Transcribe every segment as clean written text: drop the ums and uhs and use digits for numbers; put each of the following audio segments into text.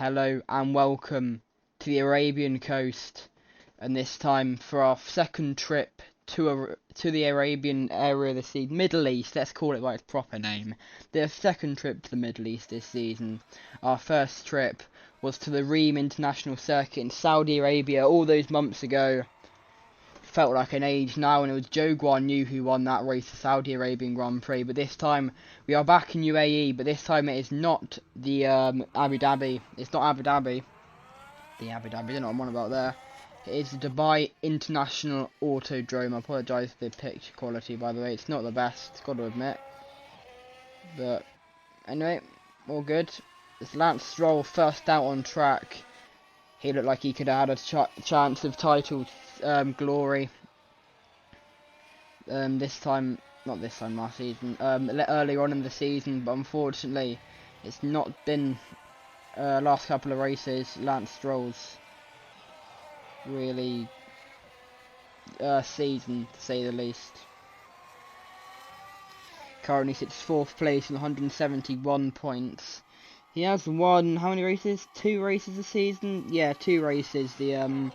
Hello and welcome to the Arabian coast, and this time for our second trip to the Arabian area this season, Middle East. Let's call it by its proper name. The second trip to the Middle East this season. Our first trip was to the Reem International Circuit in Saudi Arabia all those months ago. Felt like an age now, and it was Joe Guan Yu who won that race, the Saudi Arabian Grand Prix. But this time we are back in UAE, but this time it is not the Abu Dhabi. It's not Abu Dhabi. The Abu Dhabi, I don't know what I'm on about there. It is the Dubai International Autodrome. I apologise for the picture quality, by the way. It's not the best, got to admit. But anyway, all good. It's Lance Stroll first out on track. He looked like he could have had a chance of title glory. Last season. Earlier on in the season, but unfortunately, it's not been last couple of races. Lance Stroll's really season, to say the least. Currently sits 4th place with 171 points. He has won, how many races? 2 races this season? Yeah, 2 races. The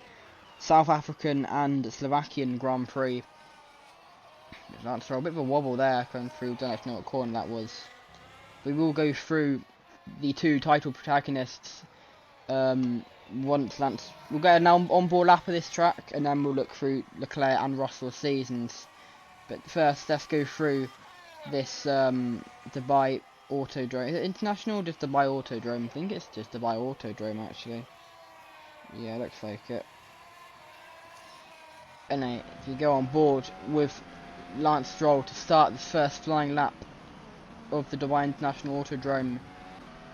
South African and Slovakian Grand Prix. Lance Stroll, a bit of a wobble there, going through, don't know if you know what corner that was. We will go through the 2 title protagonists once Lance... We'll get an on-board lap of this track, and then we'll look through Leclerc and Russell's seasons. But first, let's go through this Dubai Autodrome. Is it international or just Dubai Autodrome? I think it's just Dubai Autodrome, actually. Yeah, looks like it. And if you go on board with Lance Stroll to start the first flying lap of the Dubai International Autodrome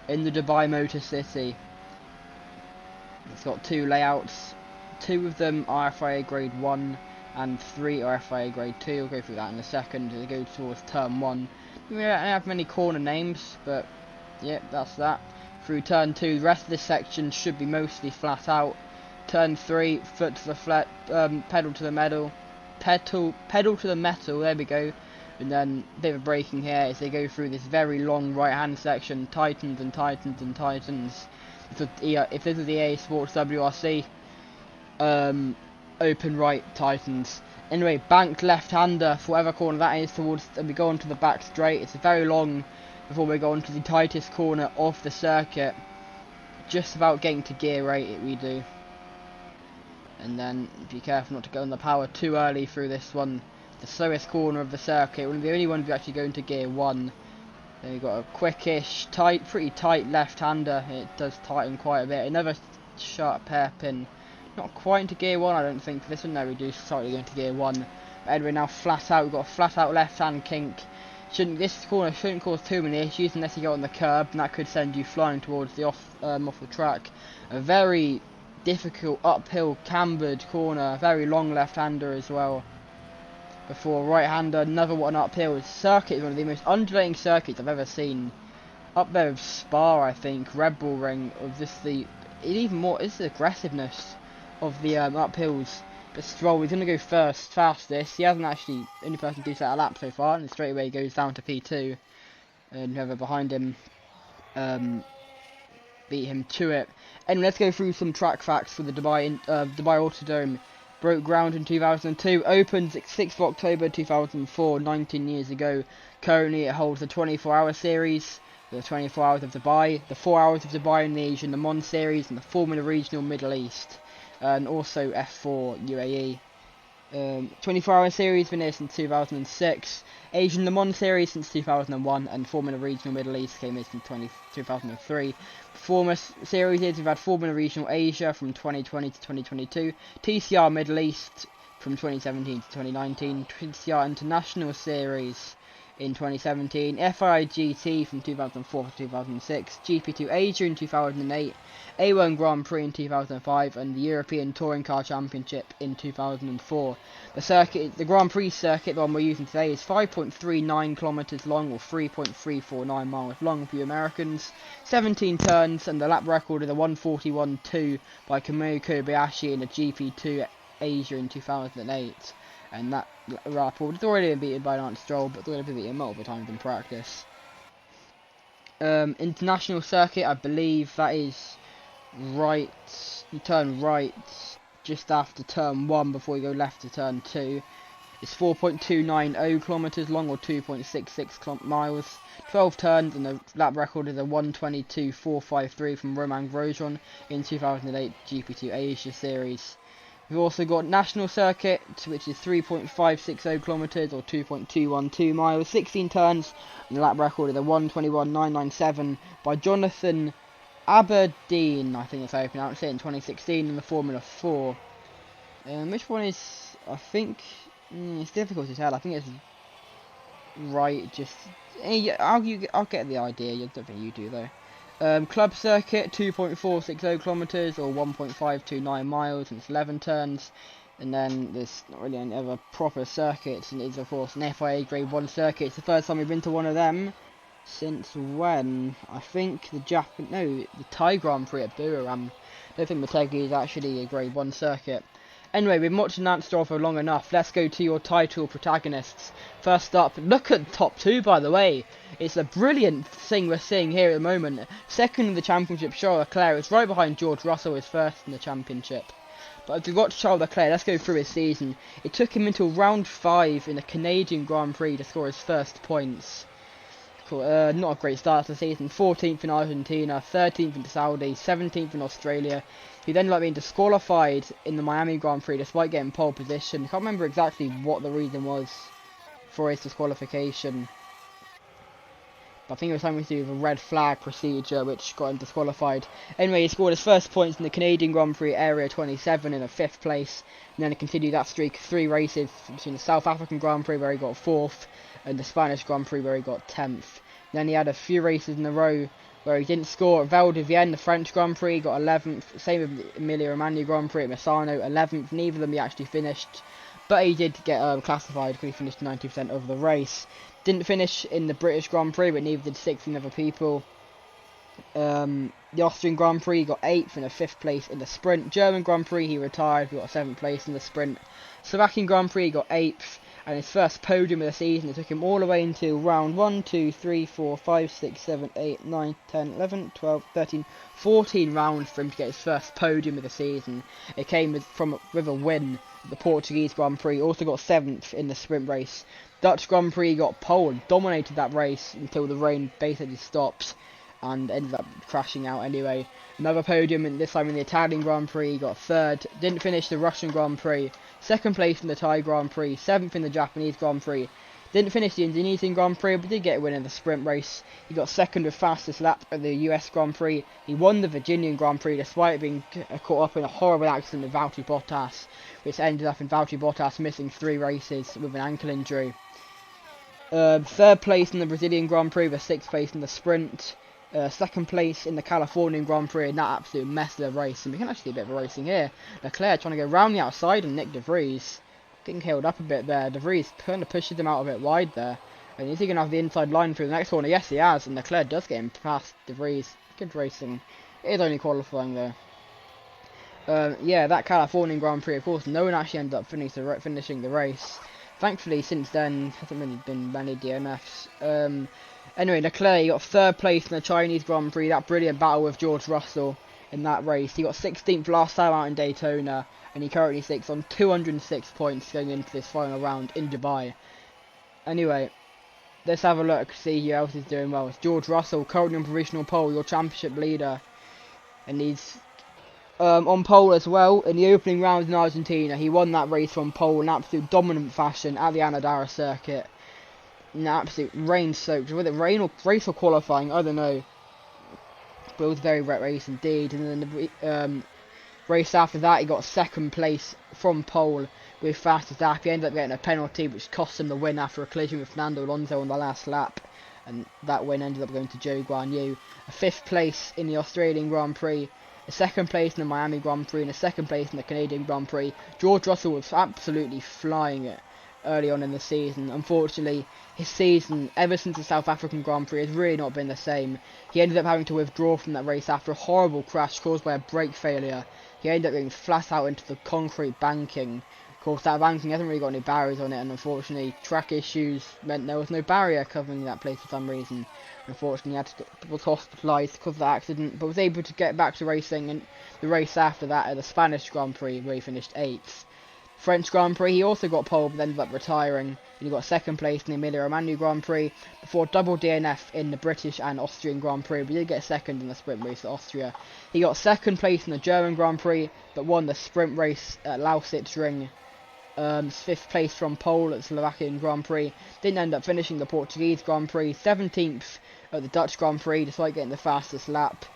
in the Dubai Motor City. It's got 2 layouts. 2 of them are FIA Grade 1 and 3 are FIA Grade 2. We'll go through that in a second as we go towards Turn 1. We don't have many corner names, but yeah, that's that. Through Turn 2, the rest of this section should be mostly flat out. Turn 3, foot to the flat, pedal to the metal, pedal to the metal, there we go. And then a bit of braking here as they go through this very long right hand section, tightens and tightens and tightens. If this is the EA Sports WRC, open right tightens. Anyway, banked left-hander for whatever corner that is towards, and we go onto the back straight. It's very long before we go onto the tightest corner of the circuit. Just about getting to gear 8 we do. And then be careful not to go on the power too early through this one. The slowest corner of the circuit, one of the only ones we actually go into gear 1. Then we've got a quickish, pretty tight left-hander. It does tighten quite a bit. Another sharp hairpin. Not quite into gear 1, I don't think. For this one, no, we do slightly go into gear 1. But anyway, now flat out. We've got a flat out left-hand kink. This corner shouldn't cause too many issues unless you go on the curb, and that could send you flying towards the off the track. A very difficult uphill cambered corner, very long left-hander as well. Before right-hander, another one uphill. The circuit is one of the most undulating circuits I've ever seen. Up there with Spa, I think, Red Bull Ring, of just the aggressiveness of the uphills. But Stroll, he's going to go fastest. He hasn't actually, only person to do set a lap so far, and straight away he goes down to P2. And whoever behind him beat him to it. Anyway, let's go through some track facts for the Dubai Autodrome. Broke ground in 2002, opened 6th of October 2004, 19 years ago. Currently it holds the 24-hour series, the 24 hours of Dubai, the 4 hours of Dubai in the Asian Le Mans series, and the Formula Regional Middle East, and also F4 UAE. 24-hour series been here since 2006, Asian Le Mans series since 2001, and Formula Regional Middle East came in since 2003. Formula series is we've had Formula Regional Asia from 2020 to 2022, TCR Middle East from 2017 to 2019, TCR International Series in 2017, FIA GT from 2004 to 2006, GP2 Asia in 2008, A1 Grand Prix in 2005, and the European Touring Car Championship in 2004. The Grand Prix circuit, the one we're using today, is 5.39 kilometers long, or 3.349 miles long for you Americans, 17 turns, and the lap record is a 141.2 by Kamui Kobayashi in the GP2 Asia in 2008. And that record has already been beaten by Lance Stroll, but it's already been beaten multiple times in practice. International circuit, I believe that is right, you turn right just after turn 1 before you go left to turn 2. It's 4.290 kilometers long, or 2.66 miles. 12 turns, and the lap record is a 1:22.453 from Romain Grosjean in 2008 GP2 Asia Series. We've also got National Circuit, which is 3.560 kilometers, or 2.212 miles. 16 turns, and the lap record is a 1:21.997 by Jonathan Aberdeen, I think that's how you pronounce it, in 2016 in the Formula 4. Which one is, I think, it's difficult to tell. I think it's right, just, I'll get the idea. I don't think you do though. Club Circuit, 2.460 kilometers, or 1.529 miles, and it's 11 turns. And then there's not really any other proper circuits, and it's of course an FIA Grade 1 circuit. It's the first time we've been to one of them since when? I think the Thai Grand Prix at Buriram. I don't think Motegi is actually a Grade 1 circuit. Anyway, we've watched an answer for long enough. Let's go to your title protagonists. First up, look at the top 2, by the way. It's a brilliant thing we're seeing here at the moment. Second in the championship, Charles Leclerc is right behind George Russell, is first in the championship. But if we've got Charles Leclerc, let's go through his season. It took him until round 5 in the Canadian Grand Prix to score his first points. Not a great start to the season. 14th in Argentina, 13th in Saudi, 17th in Australia. He then being disqualified in the Miami Grand Prix despite getting pole position. I can't remember exactly what the reason was for his disqualification, but I think it was something to do with a red flag procedure which got him disqualified. Anyway, he scored his first points in the Canadian Grand Prix Area 27 in a 5th place, and then he continued that streak of 3 races between the South African Grand Prix where he got 4th and the Spanish Grand Prix where he got 10th. Then he had a few races in a row where he didn't score. At Val de Vienne, the French Grand Prix, got 11th. Same with Emilia-Romagna Grand Prix at Misano, 11th. Neither of them he actually finished, but he did get classified because he finished 90% of the race. Didn't finish in the British Grand Prix, but neither did 16 other people. The Austrian Grand Prix, he got 8th and a 5th place in the sprint. German Grand Prix, he retired, he got 7th place in the sprint. Slovakian Grand Prix, he got 8th. And his first podium of the season, it took him all the way until round 1, 2, 3, 4, 5, 6, 7, 8, 9, 10, 11, 12, 13, 14 rounds for him to get his first podium of the season. It came with a win at the Portuguese Grand Prix. Also got 7th in the sprint race. Dutch Grand Prix got pole and dominated that race until the rain basically stopped and ended up crashing out anyway. Another podium, and this time in the Italian Grand Prix, he got 3rd. Didn't finish the Russian Grand Prix. 2nd place in the Thai Grand Prix. 7th in the Japanese Grand Prix. Didn't finish the Indonesian Grand Prix, but did get a win in the sprint race. He got 2nd with fastest lap at the US Grand Prix. He won the Virginian Grand Prix despite being caught up in a horrible accident with Valtteri Bottas, which ended up in Valtteri Bottas missing 3 races with an ankle injury. 3rd place in the Brazilian Grand Prix with 6th place in the sprint. 2nd place in the Californian Grand Prix, and that absolute mess of the race. And we can actually do a bit of a racing here. Leclerc trying to go round the outside and Nick De Vries getting held up a bit there. De Vries kind of pushes him out a bit wide there. And is he going to have the inside line through the next corner? Yes, he has. And Leclerc does get him past De Vries. Good racing. It is only qualifying though. Yeah, that Californian Grand Prix, of course, no one actually ended up finishing the race. Thankfully, since then, hasn't really been many DNFs. Anyway, Leclerc got 3rd place in the Chinese Grand Prix. That brilliant battle with George Russell in that race. He got 16th last time out in Daytona, and he currently sits on 206 points going into this final round in Dubai. Anyway, let's have a look, see who else is doing well. It's George Russell, currently on provisional pole, your championship leader. And he's on pole as well. In the opening round in Argentina, he won that race from pole in absolute dominant fashion at the Anadara circuit. In absolute rain soaked, whether it rain or race or qualifying, I don't know. But it was a very wet race indeed. And then the race after that, he got 2nd place from pole with fastest lap. He ended up getting a penalty which cost him the win after a collision with Fernando Alonso on the last lap. And that win ended up going to Zhou Guanyu. A 5th place in the Australian Grand Prix. A 2nd place in the Miami Grand Prix. And a 2nd place in the Canadian Grand Prix. George Russell was absolutely flying it early on in the season. Unfortunately, his season, ever since the South African Grand Prix, has really not been the same. He ended up having to withdraw from that race after a horrible crash caused by a brake failure. He ended up getting flat out into the concrete banking course, that ranking hasn't really got any barriers on it, and unfortunately, track issues meant there was no barrier covering that place for some reason. Unfortunately, was hospitalised because of the accident, but was able to get back to racing, and the race after that at the Spanish Grand Prix, where he finished 8th. French Grand Prix, he also got pole, but ended up retiring. And he got 2nd place in the Emilia-Romagna Grand Prix, before double DNF in the British and Austrian Grand Prix, but he did get 2nd in the sprint race at Austria. He got 2nd place in the German Grand Prix, but won the sprint race at Lausitzring. 5th place from pole at the Slovakian Grand Prix. Didn't end up finishing the Portuguese Grand Prix. 17th at the Dutch Grand Prix, despite getting the fastest lap.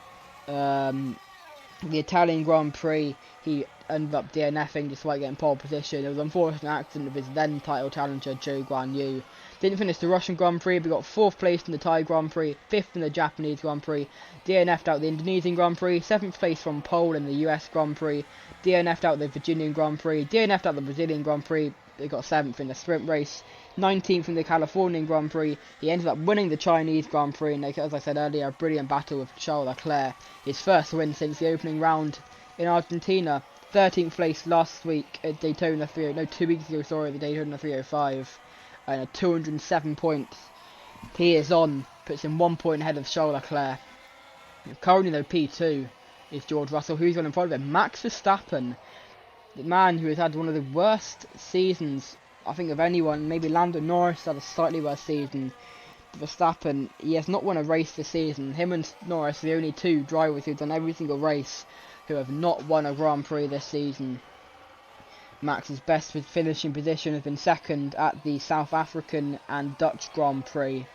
The Italian Grand Prix, he ended up DNFing despite getting pole position. It was an unfortunate accident of his then title challenger Zhou Guanyu. Didn't finish the Russian Grand Prix, but got 4th place in the Thai Grand Prix, 5th in the Japanese Grand Prix, DNF'd out the Indonesian Grand Prix, 7th place from pole in the US Grand Prix, DNF'd out the Virginian Grand Prix, DNF'd out the Brazilian Grand Prix. They got 7th in the sprint race, 19th in the Californian Grand Prix. He ended up winning the Chinese Grand Prix, and as I said earlier, a brilliant battle with Charles Leclerc. His first win since the opening round in Argentina. 13th place last week at Daytona 2 weeks ago, sorry, the Daytona 305. And 207 points. He is on, puts him 1 point ahead of Charles Leclerc. Currently, though, P2 is George Russell, who's on in front of him. Max Verstappen, the man who has had one of the worst seasons, I think, of anyone. Maybe Lando Norris had a slightly worse season. Verstappen, he has not won a race this season. Him and Norris are the only 2 drivers who've done every single race who have not won a Grand Prix this season. Max's best finishing position has been 2nd at the South African and Dutch Grand Prix.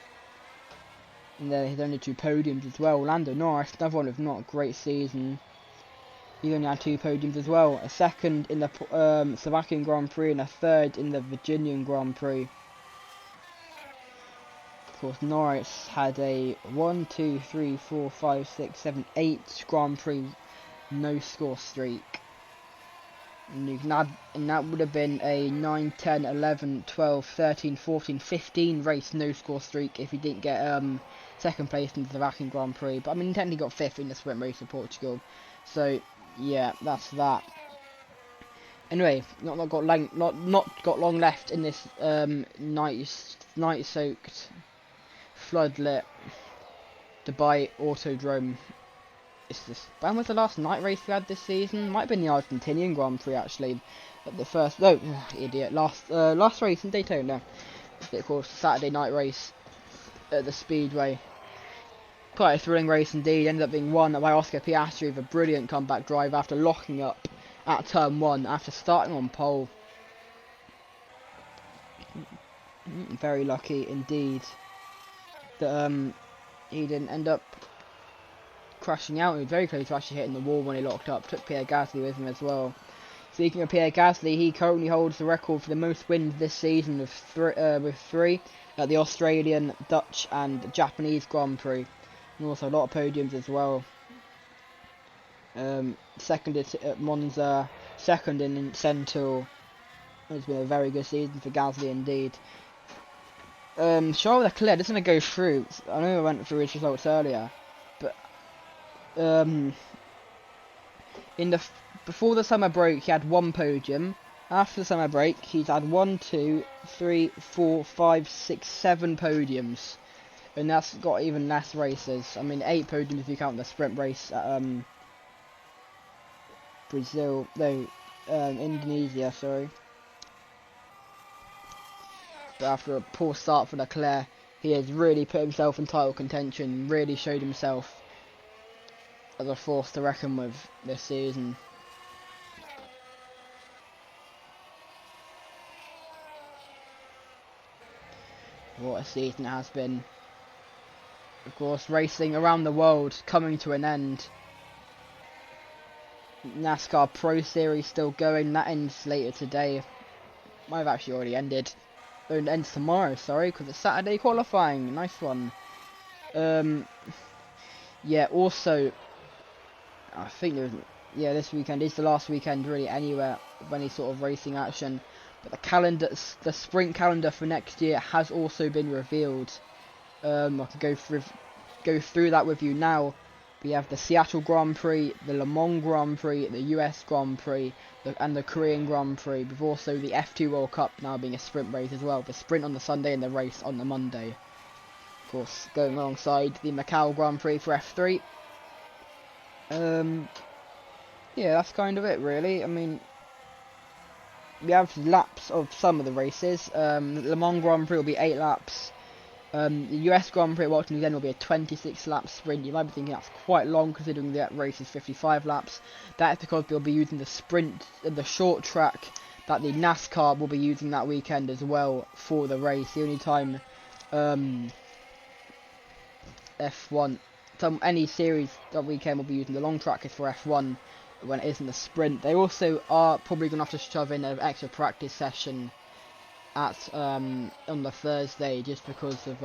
And there his only 2 podiums as well. Lando Norris, another one with not a great season. He only had 2 podiums as well. A 2nd in the Slovakian Grand Prix and a 3rd in the Virginian Grand Prix. Of course, Norris had a 1, 2, 3, 4, 5, 6, 7, 8 Grand Prix no score streak. And that would have been a 9, 10, 11, 12, 13, 14, 15 race no score streak if he didn't get 2nd place in the Slovakian Grand Prix. But I mean, he technically got 5th in the sprint race of Portugal. So yeah, that's that. Anyway, not got long left in this night soaked, floodlit Dubai Autodrome. When was the last night race we had this season? Might have been the Argentinian Grand Prix actually. At the first, no, idiot. Last race in Daytona. Of course, Saturday night race at the Speedway. Quite a thrilling race indeed. Ended up being won by Oscar Piastri with a brilliant comeback drive after locking up at turn 1 after starting on pole. Very lucky indeed that he didn't end up crashing out. He was very close to actually hitting the wall when he locked up. Took Pierre Gasly with him as well. Speaking of Pierre Gasly, he currently holds the record for the most wins this season with 3 at the Australian, Dutch and Japanese Grand Prix. And also a lot of podiums as well. 2nd at Monza, 2nd in Sentul. It's been a very good season for Gasly indeed. Charles Leclerc, just going to go through. I know I went through his results earlier. Before the summer break he had 1 podium. After the summer break he's had 1, 2, 3, 4, 5, 6, 7 podiums, and that's got even less races. I mean 8 podiums if you count the sprint race at Indonesia, sorry. But after a poor start for Leclerc, he has really put himself in title contention, really showed himself as a force to reckon with this season. What a season it has been. Of course, racing around the world coming to an end. NASCAR Pro Series still going. That ends later today. Might have actually already ended. Oh, it ends tomorrow, sorry, because it's Saturday qualifying. Nice one. Yeah, also I think this weekend is the last weekend really anywhere of any sort of racing action. But the sprint calendar for next year has also been revealed. I can go through that with you now. We have the Seattle Grand Prix, the Le Mans Grand Prix, the US Grand Prix, and the Korean Grand Prix, with also the F2 World Cup now being a sprint race as well. The sprint on the Sunday and the race on the Monday. Of course, going alongside the Macau Grand Prix for F3. Yeah, that's kind of it, really. I mean, we have laps of some of the races. The Le Mans Grand Prix will be 8 laps. The US Grand Prix at Walton again will be a 26 lap sprint. You might be thinking that's quite long considering that race is 55 laps. That's because they'll be using the sprint, the short track that the NASCAR will be using that weekend as well for the race. The only time F1, any series that weekend will be using the long track is for F1 when it isn't the sprint. They also are probably going to have to shove in an extra practice session at on the Thursday, just because of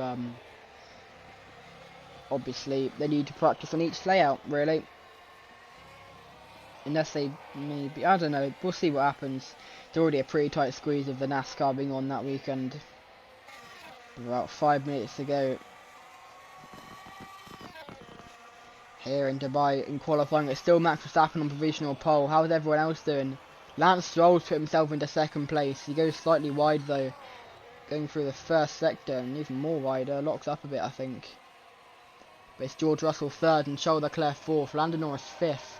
obviously they need to practice on each layout, really, unless they maybe, I don't know, we'll see what happens. It's already a pretty tight squeeze of the NASCAR being on that weekend. About 5 minutes to go here in Dubai in qualifying. It's still Max Verstappen on provisional pole. How's everyone else doing? Lance Stroll's put himself into 2nd place. He goes slightly wide though, going through the first sector, and even more wider, locks up a bit I think. But it's George Russell 3rd and Charles Leclerc 4th, Lando Norris 5th,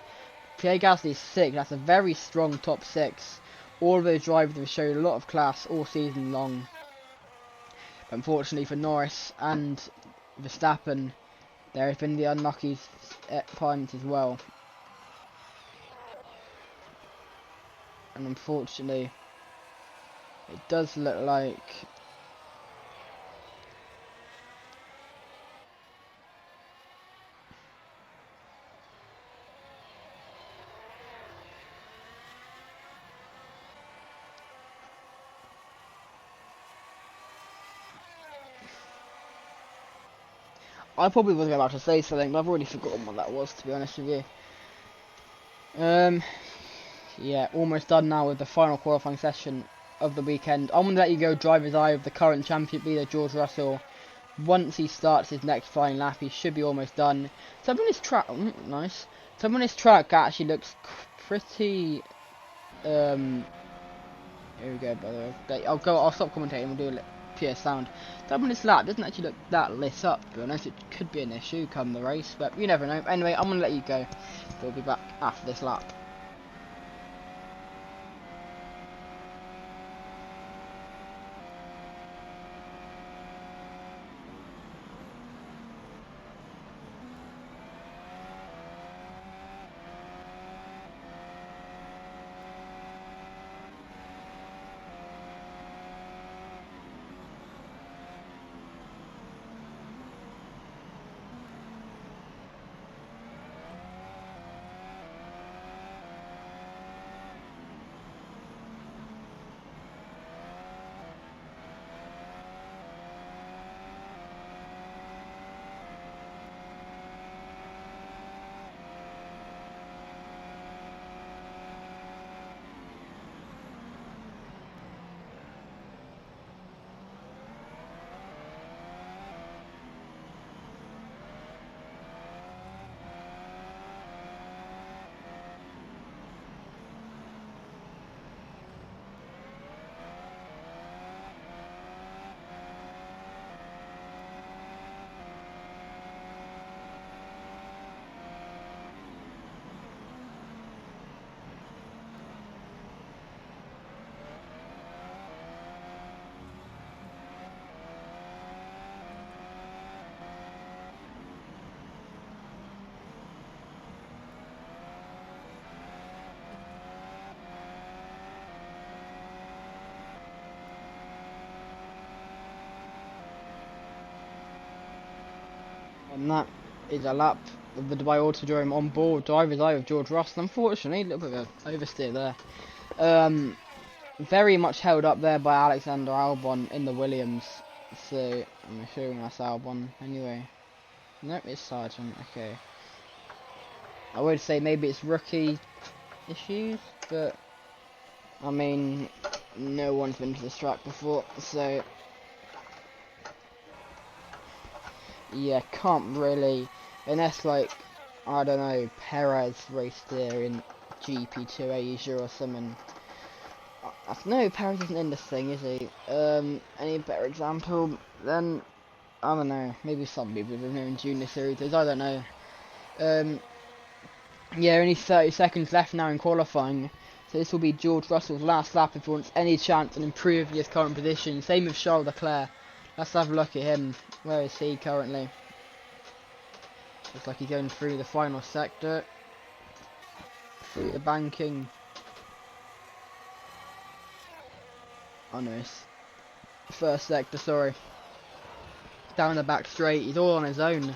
Pierre Gasly 6th. That's a very strong top 6. All of those drivers have showed a lot of class all season long. But unfortunately for Norris and Verstappen, there have been the unlucky at times as well. And unfortunately, it does look like I probably was about to say something, but I've already forgotten what that was, to be honest with you. Yeah, almost done now with the final qualifying session of the weekend. I'm going to let you go driver's eye of the current champion leader, George Russell. Once he starts his next flying lap, he should be almost done. Some on this track, nice. Some on this track actually looks pretty. Here we go, by the way. I'll stop commentating. We'll do a pure sound. Some on this lap doesn't actually look that lit up. To be honest, it could be an issue come the race, but you never know. Anyway, I'm going to let you go. We'll be back after this lap. And that is a lap of the Dubai Autodrome on board driver's eye of George Russell. Unfortunately, a little bit of an oversteer there. Very much held up there by Alexander Albon in the Williams. So, I'm assuming that's Albon anyway. Nope, it's Sargent, okay. I would say maybe it's rookie issues, but I mean, no one's been to this track before, so yeah, can't really, unless like I don't know, Perez raced there in GP2 Asia or something. No, Perez isn't in this thing, is he? Any better example? Then, I don't know, maybe some people have known junior series, I don't know. Yeah, only 30 seconds left now in qualifying. So this will be George Russell's last lap if he wants any chance and improve his current position. Same with Charles Leclerc. Let's have a look at him. Where is he currently? Looks like he's going through the final sector. Through the banking. Oh no, it's first sector, sorry. Down the back straight, he's all on his own.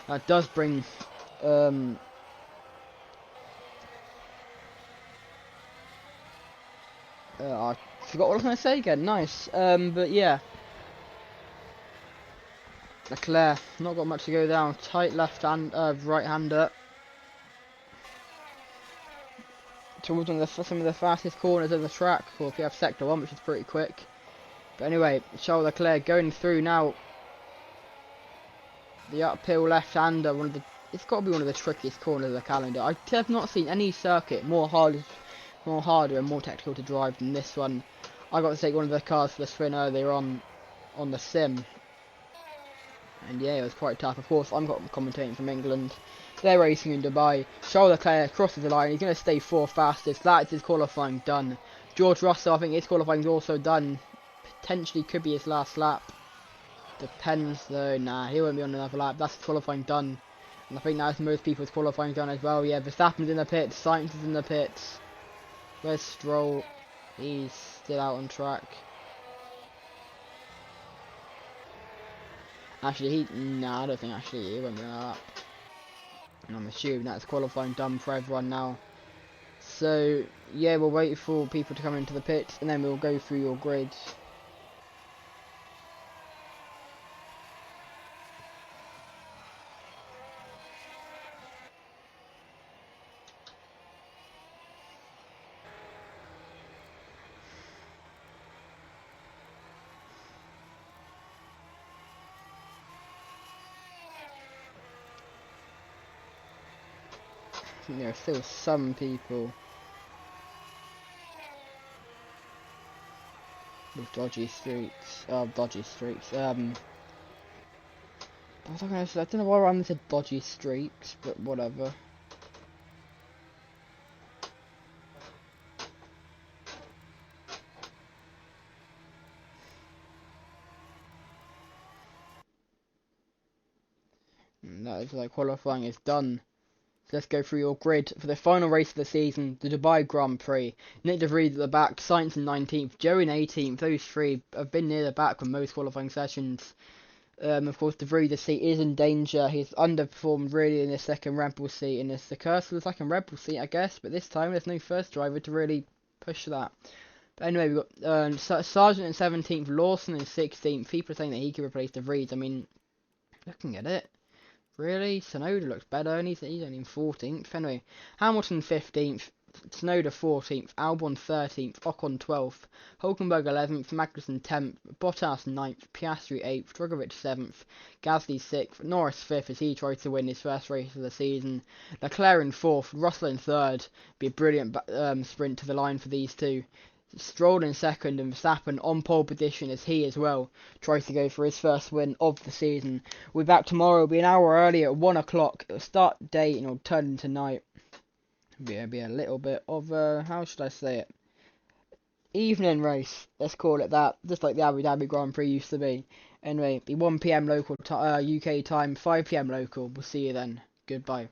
That does bring I forgot what I was going to say again. Nice. But yeah. Leclerc, not got much to go down. Tight left hand, right hander. Towards one of some of the fastest corners of the track. Or if you have sector 1, which is pretty quick. But anyway, Charles Leclerc going through now. The uphill left hander. It's got to be one of the trickiest corners of the calendar. I have not seen any circuit more harder and more technical to drive than this one. I got to take one of the cars for the spin earlier on the sim. And yeah, it was quite tough. Of course, I'm commentating from England. They're racing in Dubai. Charles Leclerc crosses the line. He's going to stay 4th fastest. That's his qualifying done. George Russell, I think his qualifying is also done. Potentially could be his last lap. Depends though. Nah, he won't be on another lap. That's his qualifying done. And I think that's most people's qualifying done as well. Yeah, Verstappen's in the pits. Sainz is in the pits. Where's Stroll? He's still out on track. Actually, nah, I don't think actually he won't be on that lap. And I'm assuming that's qualifying done for everyone now. So, yeah, we'll wait for people to come into the pits and then we'll go through your grids. I think there are still some people with dodgy streaks. What was I going to say? I don't know why I said dodgy streaks, but whatever. And that is like qualifying is done. So let's go through your grid for the final race of the season, the Dubai Grand Prix. Nick De Vries at the back, Sainz in 19th, Joey in 18th. Those three have been near the back for most qualifying sessions. Of course, De Vries' seat is in danger. He's underperformed really in the second Red Bull seat, and it's the curse of the second Red Bull seat, I guess. But this time, there's no first driver to really push that. But anyway, we've got Sargent in 17th, Lawson in 16th. People are saying that he could replace De Vries. I mean, looking at it. Really? Tsunoda looks better, and he's only in 14th. Anyway, Hamilton 15th, Tsunoda 14th, Albon 13th, Ocon 12th, Hulkenberg 11th, Magnussen 10th, Bottas 9th, Piastri 8th, Drugovich 7th, Gasly 6th, Norris 5th as he tries to win his first race of the season, Leclerc in 4th, Russell in 3rd. Be a brilliant sprint to the line for these two. Stroll in 2nd and Verstappen on pole position as he as well tries to go for his first win of the season. We'll be back tomorrow. It'll be an hour early at 1 o'clock. It'll start day and it'll turn into night. It'll be a little bit of how should I say it? Evening race. Let's call it that. Just like the Abu Dhabi Grand Prix used to be. Anyway, it'll be 1 PM local UK time, 5 PM local. We'll see you then. Goodbye.